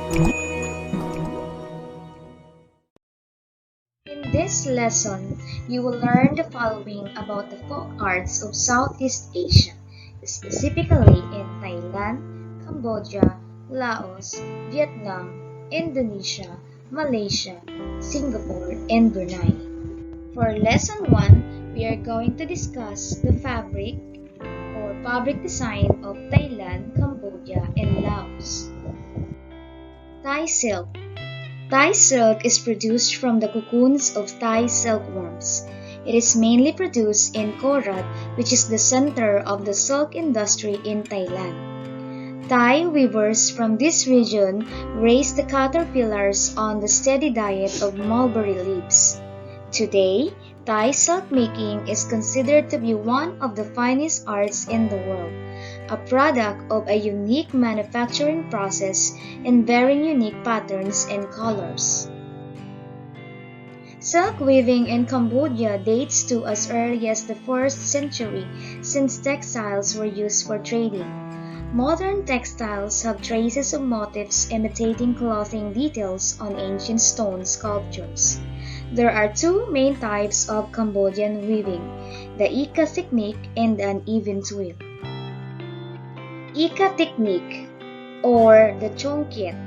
In this lesson, you will learn the following about the folk arts of Southeast Asia, specifically in Thailand, Cambodia, Laos, Vietnam, Indonesia, Malaysia, Singapore, and Brunei. For Lesson 1, we are going to discuss the fabric or fabric design of Thailand, Cambodia, and Laos. Thai silk. Thai silk is produced from the cocoons of Thai silkworms. It is mainly produced in Korat, which is the center of the silk industry in Thailand. Thai weavers from this region raise the caterpillars on the steady diet of mulberry leaves. Today, Thai silk making is considered to be one of the finest arts in the world, a product of a unique manufacturing process and very unique patterns and colors. Silk weaving in Cambodia dates to as early as the 1st century since textiles were used for trading. Modern textiles have traces of motifs imitating clothing details on ancient stone sculptures. There are two main types of Cambodian weaving, the Ika technique and the uneven twill. Ika technique, or the chongkiet.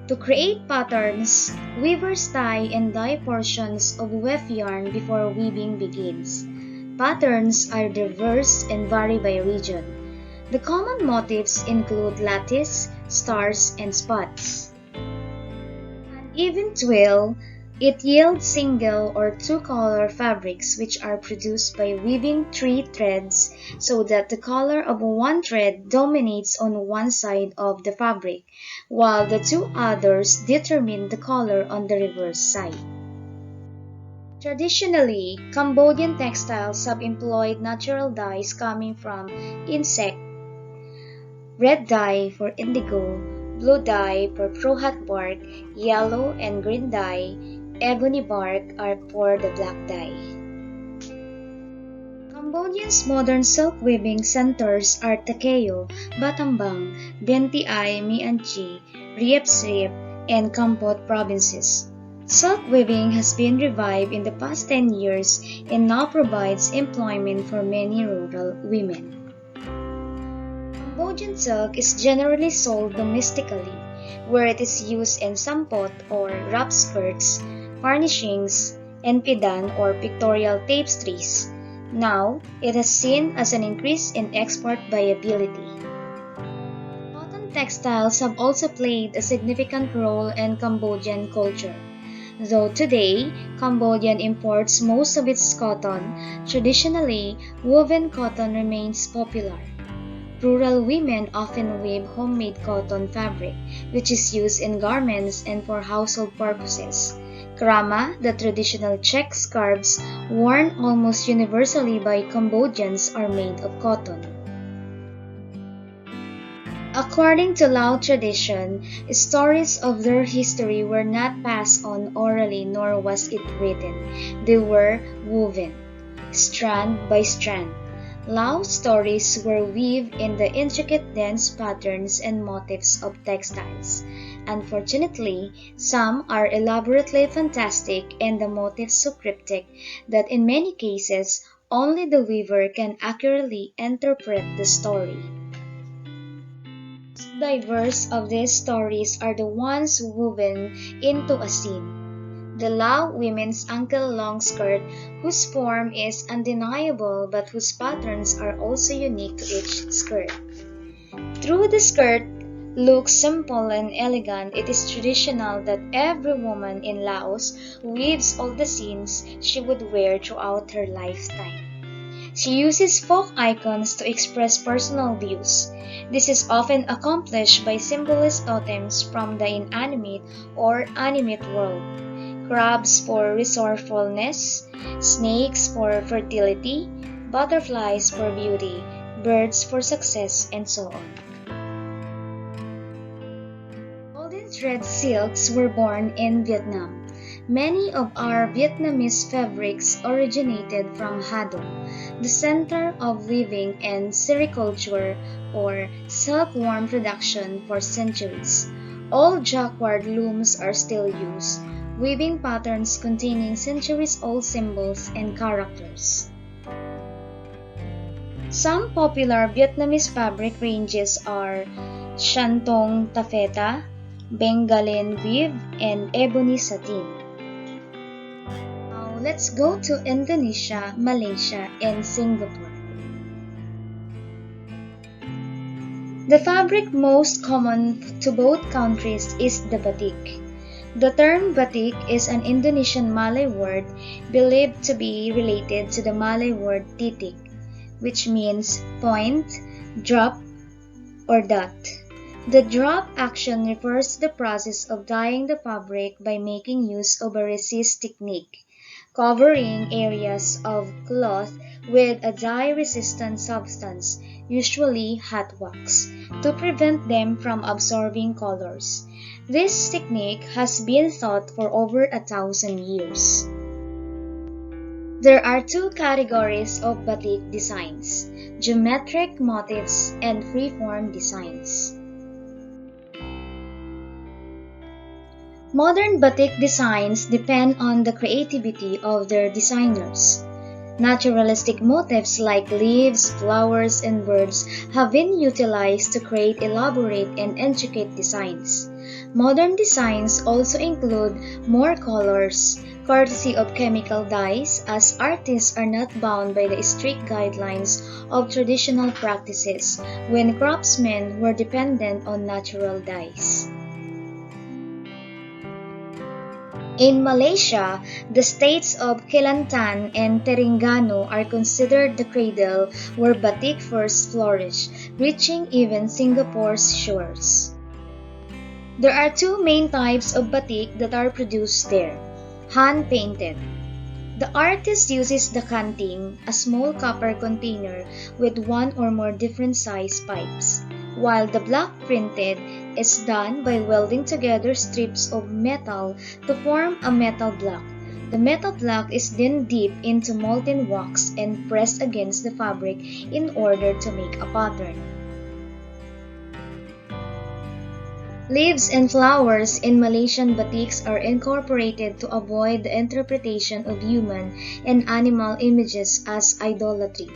To create patterns, weavers tie and dye portions of weft yarn before weaving begins. Patterns are diverse and vary by region. The common motifs include lattice, stars, and spots. An even twill, it yields single or two-color fabrics which are produced by weaving 3 threads so that the color of one thread dominates on one side of the fabric, while the 2 others determine the color on the reverse side. Traditionally, Cambodian textiles have employed natural dyes coming from insect, red dye for indigo, blue dye for prohat bark, yellow and green dye, ebony bark are for the black dye. Cambodia's modern silk weaving centers are Takeo, Battambang, Benti Ai, Mianchi, Riep Srip, and Kampot provinces. Silk weaving has been revived in the past 10 years and now provides employment for many rural women. Cambodian silk is generally sold domestically, where it is used in sampot or wrap skirts, varnishings, and pidan or pictorial tapestries. Now, it has seen as an increase in export viability. Cotton textiles have also played a significant role in Cambodian culture. Though today, Cambodian imports most of its cotton, traditionally, woven cotton remains popular. Rural women often weave homemade cotton fabric, which is used in garments and for household purposes. Krama, the traditional check scarves worn almost universally by Cambodians, are made of cotton. According to Lao tradition, stories of their history were not passed on orally nor was it written. They were woven, strand by strand. Lao stories were weaved in the intricate dense patterns and motifs of textiles. Unfortunately, some are elaborately fantastic and the motifs so cryptic that in many cases, only the weaver can accurately interpret the story. Most diverse of these stories are the ones woven into a scene. The Lao women's ankle-long skirt, whose form is undeniable but whose patterns are also unique to each skirt. Though the skirt looks simple and elegant, it is traditional that every woman in Laos weaves all the scenes she would wear throughout her lifetime. She uses folk icons to express personal views. This is often accomplished by symbolist totems from the inanimate or animate world. Crabs for resourcefulness, snakes for fertility, butterflies for beauty, birds for success, and so on. Golden thread silks were born in Vietnam. Many of our Vietnamese fabrics originated from Hadong, the center of weaving and sericulture or silkworm production for centuries. All jacquard looms are still used, weaving patterns containing centuries-old symbols and characters. Some popular Vietnamese fabric ranges are Shantung Taffeta, Bengalin Weave, and Ebony Satin. Now let's go to Indonesia, Malaysia, and Singapore. The fabric most common to both countries is the batik. The term batik is an Indonesian Malay word believed to be related to the Malay word titik, which means point, drop, or dot. The drop action refers to the process of dyeing the fabric by making use of a resist technique, covering areas of cloth with a dye-resistant substance, usually hot wax, to prevent them from absorbing colors. This technique has been taught for over 1,000 years. There are two categories of batik designs: geometric motifs and freeform designs. Modern batik designs depend on the creativity of their designers. Naturalistic motifs like leaves, flowers, and birds have been utilized to create elaborate and intricate designs. Modern designs also include more colors, courtesy of chemical dyes, as artists are not bound by the strict guidelines of traditional practices when craftsmen were dependent on natural dyes. In Malaysia, the states of Kelantan and Terengganu are considered the cradle where batik first flourished, reaching even Singapore's shores. There are two main types of batik that are produced there: hand-painted. The artist uses the canting, a small copper container with one or more different size pipes, while the block printed is done by welding together strips of metal to form a metal block. The metal block is then dipped into molten wax and pressed against the fabric in order to make a pattern. Leaves and flowers in Malaysian batiks are incorporated to avoid the interpretation of human and animal images as idolatry,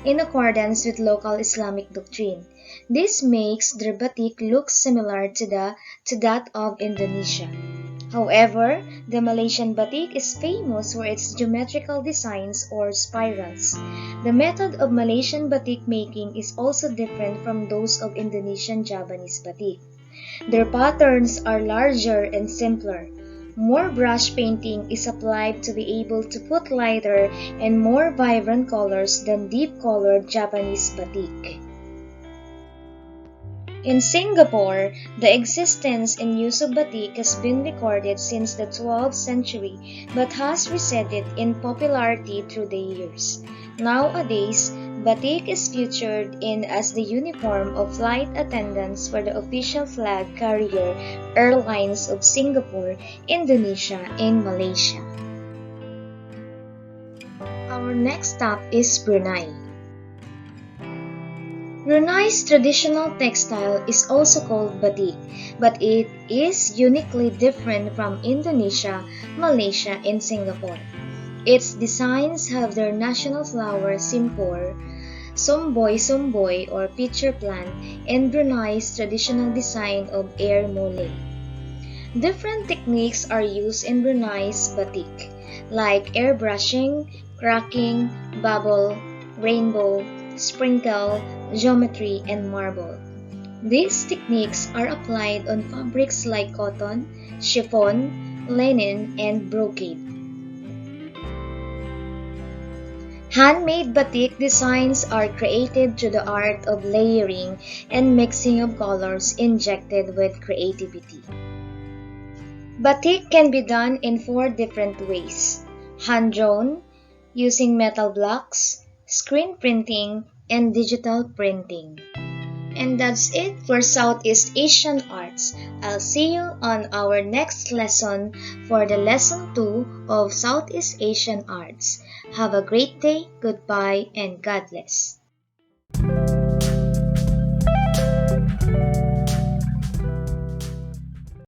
in accordance with local Islamic doctrine. This makes their batik look similar to that of Indonesia. However, the Malaysian batik is famous for its geometrical designs or spirals. The method of Malaysian batik making is also different from those of Indonesian Javanese batik. Their patterns are larger and simpler. More brush painting is applied to be able to put lighter and more vibrant colors than deep-colored Japanese batik. In Singapore, the existence and use of batik has been recorded since the 12th century but has receded in popularity through the years. Nowadays, batik is featured in as the uniform of flight attendants for the official flag carrier airlines of Singapore, Indonesia, and Malaysia. Our next stop is Brunei. Brunei's traditional textile is also called batik, but it is uniquely different from Indonesia, Malaysia, and Singapore. Its designs have their national flower simpor, somboy or pitcher plant, and Brunei's traditional design of air mole. Different techniques are used in Brunei's batik, like airbrushing, cracking, bubble, rainbow, sprinkle, geometry, and marble. These techniques are applied on fabrics like cotton, chiffon, linen, and brocade. Handmade batik designs are created through the art of layering and mixing of colors injected with creativity. Batik can be done in 4 different ways: hand-drawn, using metal blocks, screen printing, and digital printing. And that's it for Southeast Asian arts. I'll see you on our next lesson for the lesson 2 of Southeast Asian arts. Have a great day, goodbye, and God bless.